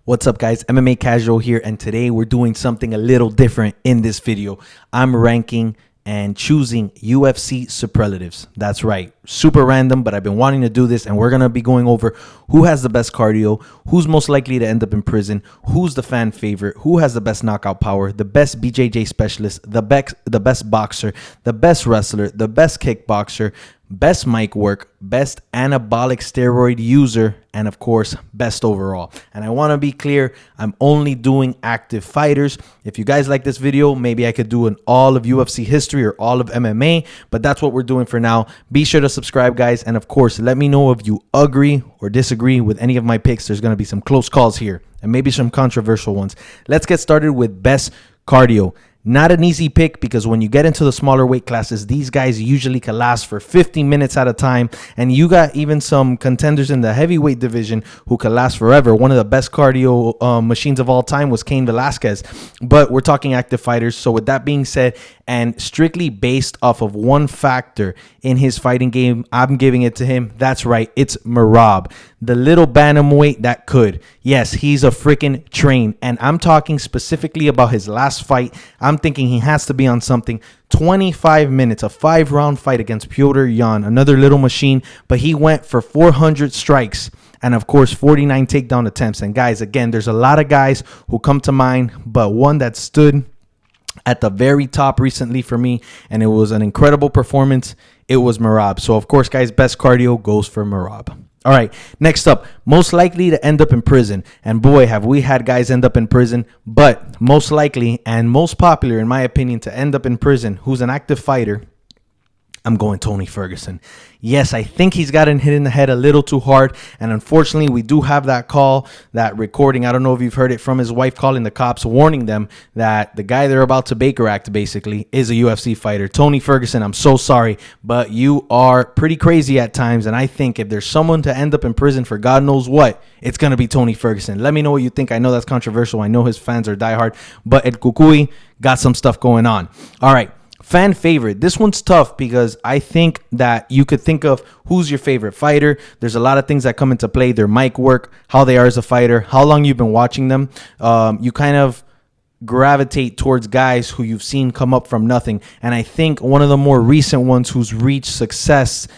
What's up, guys? MMA Casual here, and today we're doing something a little different in this video. I'm ranking and choosing UFC superlatives. That's right, super random, but I've been wanting to do this, and we're gonna be going over who has the best cardio, who's most likely to end up in prison, who's the fan favorite, who has the best knockout power, the best BJJ specialist, the best boxer, the best wrestler, the best kickboxer, best mic work, best anabolic steroid user, and of course, best overall. And I want to be clear, I'm only doing active fighters. If you guys like this video, maybe I could do an all of UFC history or all of MMA, but that's what we're doing for now. Be sure to subscribe, guys, and of course, let me know if you agree or disagree with any of my picks. There's going to be some close calls here and maybe some controversial ones. Let's get started with best cardio. Not an easy pick because when you get into the smaller weight classes, these guys usually can last for 50 minutes at a time. And you got even some contenders in the heavyweight division who can last forever. One of the best cardio machines of all time was Cain Velasquez. But we're talking active fighters. So with that being said, and strictly based off of one factor in his fighting game, I'm giving it to him. That's right. It's Merab, the little bantamweight that could. Yes, he's a freaking train. And I'm talking specifically about his last fight. I'm thinking he has to be on something. 25 minutes, a 5-round fight against Piotr Yan, another little machine. But he went for 400 strikes and, of course, 49 takedown attempts. And, guys, again, there's a lot of guys who come to mind, but one that stood at the very top recently for me, and it was an incredible performance. It was Merab. So, of course, guys, best cardio goes for Merab. All right, next up, most likely to end up in prison. And boy, have we had guys end up in prison, but most likely and most popular, in my opinion, to end up in prison, who's an active fighter, I'm going Tony Ferguson. Yes, I think he's gotten hit in the head a little too hard. And unfortunately, we do have that call, that recording. I don't know if you've heard it from his wife calling the cops, warning them that the guy they're about to Baker Act, basically, is a UFC fighter. Tony Ferguson, I'm so sorry, but you are pretty crazy at times. And I think if there's someone to end up in prison for God knows what, it's going to be Tony Ferguson. Let me know what you think. I know that's controversial. I know his fans are diehard, but El Cucuy got some stuff going on. All right. Fan favorite. This one's tough because I think that you could think of who's your favorite fighter. There's a lot of things that come into play. Their mic work, how they are as a fighter, how long you've been watching them. You kind of gravitate towards guys who you've seen come up from nothing. And I think one of the more recent ones who's reached success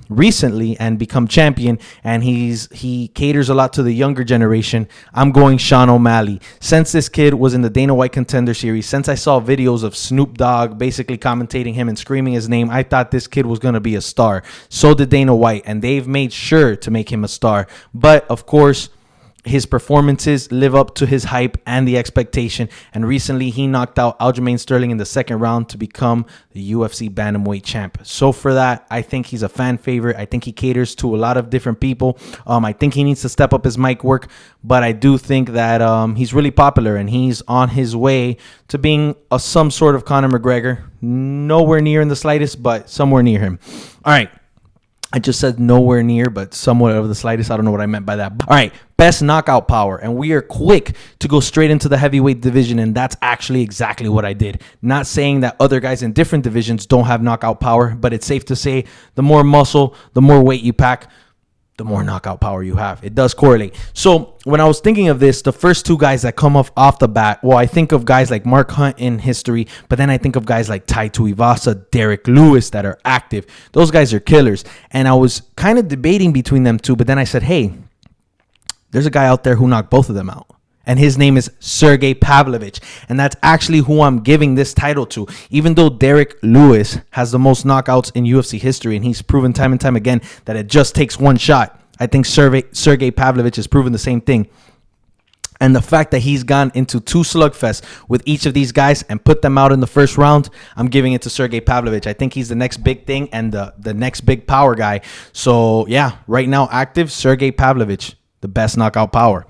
recently and become champion, and he caters a lot to the younger generation. I'm going Sean O'Malley. Since this kid was in the Dana White Contender Series, since I saw videos of Snoop Dogg basically commentating him and screaming his name, I thought this kid was going to be a star. So did Dana White, and they've made sure to make him a star. But of course, his performances live up to his hype and the expectation. And recently, he knocked out Aljamain Sterling in the second round to become the UFC bantamweight champ. So for that, I think he's a fan favorite. I think he caters to a lot of different people. I think he needs to step up his mic work. But I do think that he's really popular, and he's on his way to being some sort of Conor McGregor. Nowhere near in the slightest, but somewhere near him. All right. I just said nowhere near, but somewhat of the slightest. I don't know what I meant by that. All right, best knockout power. And we are quick to go straight into the heavyweight division, and that's actually exactly what I did. Not saying that other guys in different divisions don't have knockout power, but it's safe to say the more muscle, the more weight you pack, the more knockout power you have. It does correlate. So when I was thinking of this, the first two guys that come off the bat, well, I think of guys like Mark Hunt in history, but then I think of guys like Tai Tuivasa, Derek Lewis that are active. Those guys are killers. And I was kind of debating between them two, but then I said, hey, there's a guy out there who knocked both of them out. And his name is Sergey Pavlovich. And that's actually who I'm giving this title to. Even though Derek Lewis has the most knockouts in UFC history, and he's proven time and time again that it just takes one shot, I think Sergey Pavlovich has proven the same thing. And the fact that he's gone into 2 slugfests with each of these guys and put them out in the first round, I'm giving it to Sergey Pavlovich. I think he's the next big thing and the next big power guy. So, yeah, right now active, Sergey Pavlovich, the best knockout power.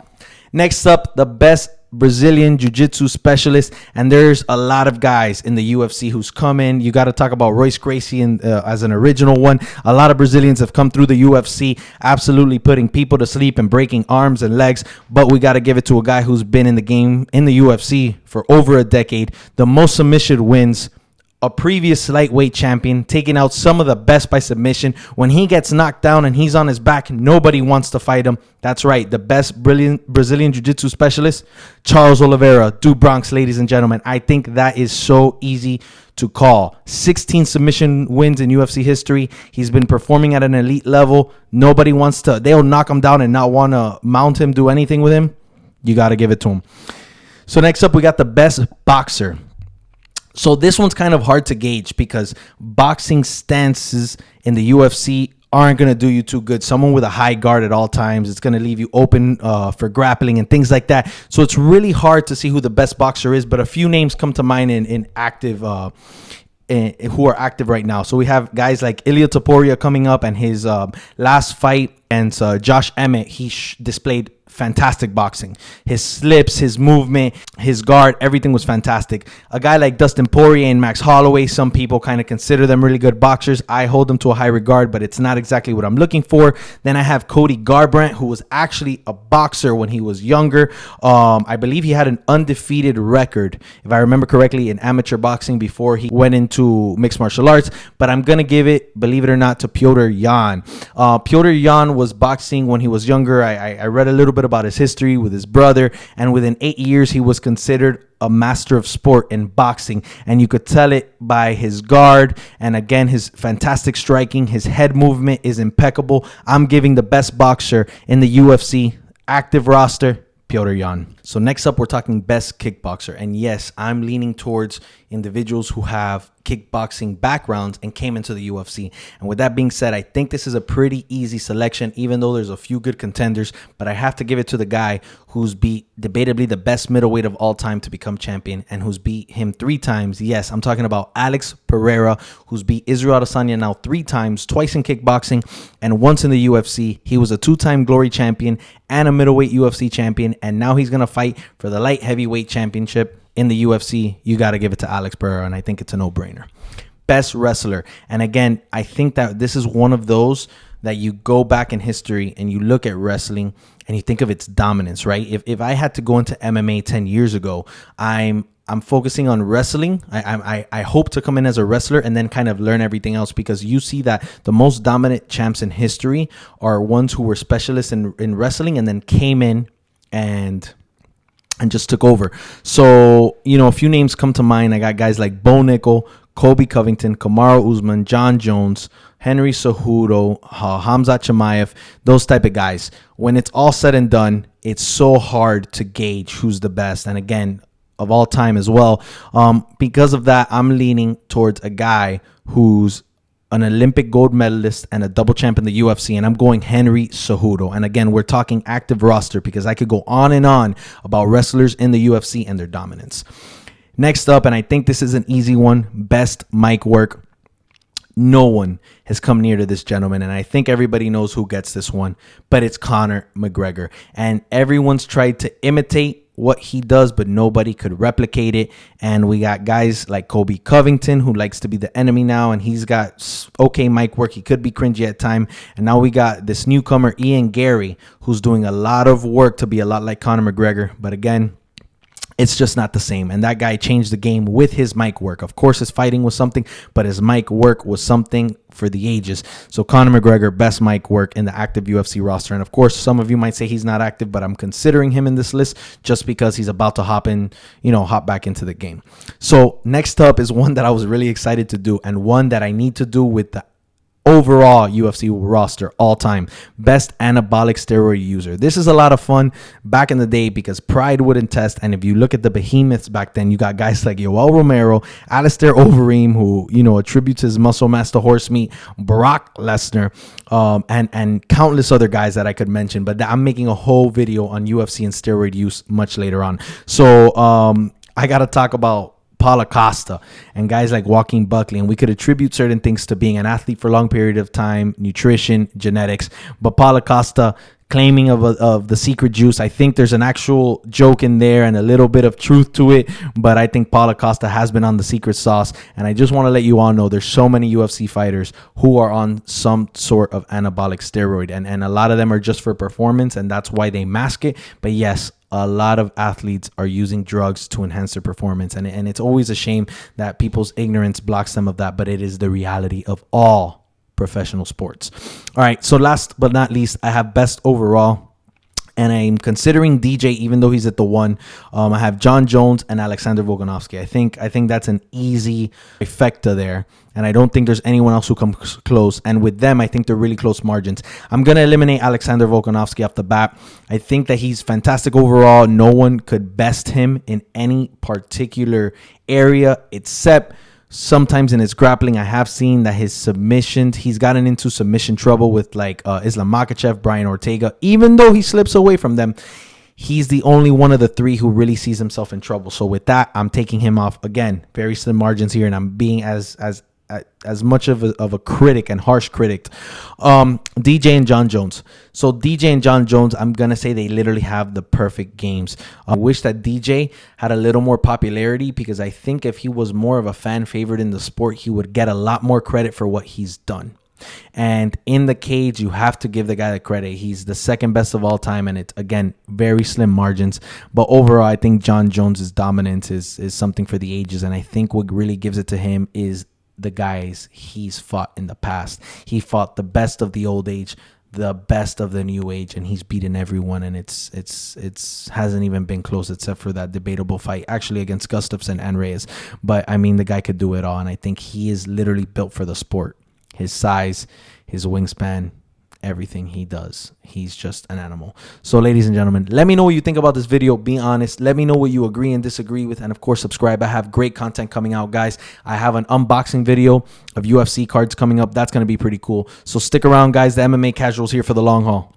Next up, the best Brazilian Jiu-Jitsu specialist, and there's a lot of guys in the UFC who's come in. You got to talk about Royce Gracie as an original one. A lot of Brazilians have come through the UFC, absolutely putting people to sleep and breaking arms and legs, but we got to give it to a guy who's been in the game, in the UFC, for over a decade. The most submission wins a previous lightweight champion, taking out some of the best by submission. When he gets knocked down and he's on his back, nobody wants to fight him. That's right, the best brilliant Brazilian Jiu-Jitsu specialist, Charles Oliveira, do Bronx, ladies and gentlemen. I think that is so easy to call. 16 submission wins in UFC history. He's been performing at an elite level. Nobody wants to, they'll knock him down and not want to mount him, do anything with him. You got to give it to him. So next up, we got the best boxer. So this one's kind of hard to gauge because boxing stances in the UFC aren't going to do you too good. Someone with a high guard at all times, it's going to leave you open for grappling and things like that. So it's really hard to see who the best boxer is, but a few names come to mind in active who are active right now. So we have guys like Ilia Topuria coming up, and his last fight against Josh Emmett, he displayed fantastic boxing. His slips, his movement, his guard, everything was fantastic. A guy like Dustin Poirier and Max Holloway, some people kind of consider them really good boxers. I hold them to a high regard, but it's not exactly what I'm looking for. Then I have Cody Garbrandt, who was actually a boxer when he was younger. I believe he had an undefeated record, if I remember correctly, in amateur boxing before he went into mixed martial arts. But I'm going to give it, believe it or not, to Petr Yan. Petr Yan was boxing when he was younger. I read a little bit about his history with his brother, and within 8 years he was considered a master of sport in boxing, and you could tell it by his guard, and again his fantastic striking. His head movement is impeccable. I'm giving the best boxer in the UFC active roster, Petr Yan. So next up, we're talking best kickboxer, and yes, I'm leaning towards individuals who have kickboxing backgrounds and came into the UFC. And with that being said, I think this is a pretty easy selection, even though there's a few good contenders, but I have to give it to the guy who's beat debatably the best middleweight of all time to become champion, and who's beat him 3 times. Yes, I'm talking about Alex Pereira, who's beat Israel Adesanya now 3 times, twice in kickboxing and once in the UFC. He was a 2-time Glory champion and a middleweight UFC champion, and now he's going to fight for the light heavyweight championship in the UFC. You got to give it to Alex Pereira, and I think it's a no-brainer. Best wrestler. And again, I think that this is one of those that you go back in history and you look at wrestling and you think of its dominance, right? If I had to go into MMA 10 years ago, I'm focusing on wrestling. I hope to come in as a wrestler and then kind of learn everything else, because you see that the most dominant champs in history are ones who were specialists in wrestling and then came in and just took over. So, a few names come to mind. I got guys like Bo Nickel, Kobe Covington, Kamaru Usman, John Jones, Henry Cejudo, Hamzat Chimaev, those type of guys. When it's all said and done, it's so hard to gauge who's the best. And again, of all time as well. Because of that, I'm leaning towards a guy who's an Olympic gold medalist and a double champ in the UFC, and I'm going Henry Cejudo. And again, we're talking active roster, because I could go on and on about wrestlers in the UFC and their dominance. Next up, and I think this is an easy one, best mic work. No one has come near to this gentleman, and I think everybody knows who gets this one, but it's Conor McGregor. And everyone's tried to imitate what he does, but nobody could replicate it. And we got guys like Kobe Covington, who likes to be the enemy now, and he's got okay mic work. He could be cringy at time. And now we got this newcomer, Ian Gary, who's doing a lot of work to be a lot like Conor McGregor. But again, it's just not the same. And that guy changed the game with his mic work. Of course, his fighting was something, but his mic work was something for the ages. So Conor McGregor, best mic work in the active UFC roster. And of course, some of you might say he's not active, but I'm considering him in this list just because he's about to hop back into the game. So next up is one that I was really excited to do, and one that I need to do with the overall UFC roster all time. Best anabolic steroid user. This is a lot of fun back in the day because Pride wouldn't test. And if you look at the behemoths back then, you got guys like Yoel Romero, Alistair Overeem, who, attributes his muscle mass to horse meat, Brock Lesnar, and countless other guys that I could mention. But I'm making a whole video on UFC and steroid use much later on. So I got to talk about Paulo Costa and guys like Joaquin Buckley, and we could attribute certain things to being an athlete for a long period of time, nutrition, genetics, but Paulo Costa claiming of the secret juice. I think there's an actual joke in there and a little bit of truth to it, but I think Paulo Costa has been on the secret sauce. And I just want to let you all know there's so many UFC fighters who are on some sort of anabolic steroid, and a lot of them are just for performance, and that's why they mask it. But yes, a lot of athletes are using drugs to enhance their performance, and it's always a shame that people's ignorance blocks them of that, but it is the reality of all professional sports. All right, so last but not least, I have best overall, and I'm considering DJ, even though he's at the 1. I have John Jones and Alexander Volkanovski. I think that's an easy trifecta there, and I don't think there's anyone else who comes close. And with them, I think they're really close margins. I'm going to eliminate Alexander Volkanovski off the bat. I think that he's fantastic overall. No one could best him in any particular area except sometimes in his grappling. I have seen that his submissions, he's gotten into submission trouble with like Islam Makhachev, Brian Ortega. Even though he slips away from them, he's the only one of the 3 who really sees himself in trouble. So with that, I'm taking him off. Again, very slim margins here, and I'm being as much of a critic and harsh critic. DJ and John Jones. So DJ and John Jones, I'm going to say they literally have the perfect games. I wish that DJ had a little more popularity, because I think if he was more of a fan favorite in the sport, he would get a lot more credit for what he's done. And in the cage, you have to give the guy the credit. He's the second best of all time, and it's, again, very slim margins. But overall, I think John Jones' dominance is something for the ages, and I think what really gives it to him is the guys he's fought in the past. He fought the best of the old age, the best of the new age, and he's beaten everyone, and it's hasn't even been close except for that debatable fight actually against Gustafsson and Reyes. But I mean, the guy could do it all, and I think he is literally built for the sport. His size, his wingspan, everything he does, he's just an animal. So ladies and gentlemen, let me know what you think about this video. Be honest. Let me know what you agree and disagree with, and of course subscribe. I have great content coming out, guys. I have an unboxing video of UFC cards coming up. That's going to be pretty cool. So stick around, guys. The MMA Casuals here for the long haul.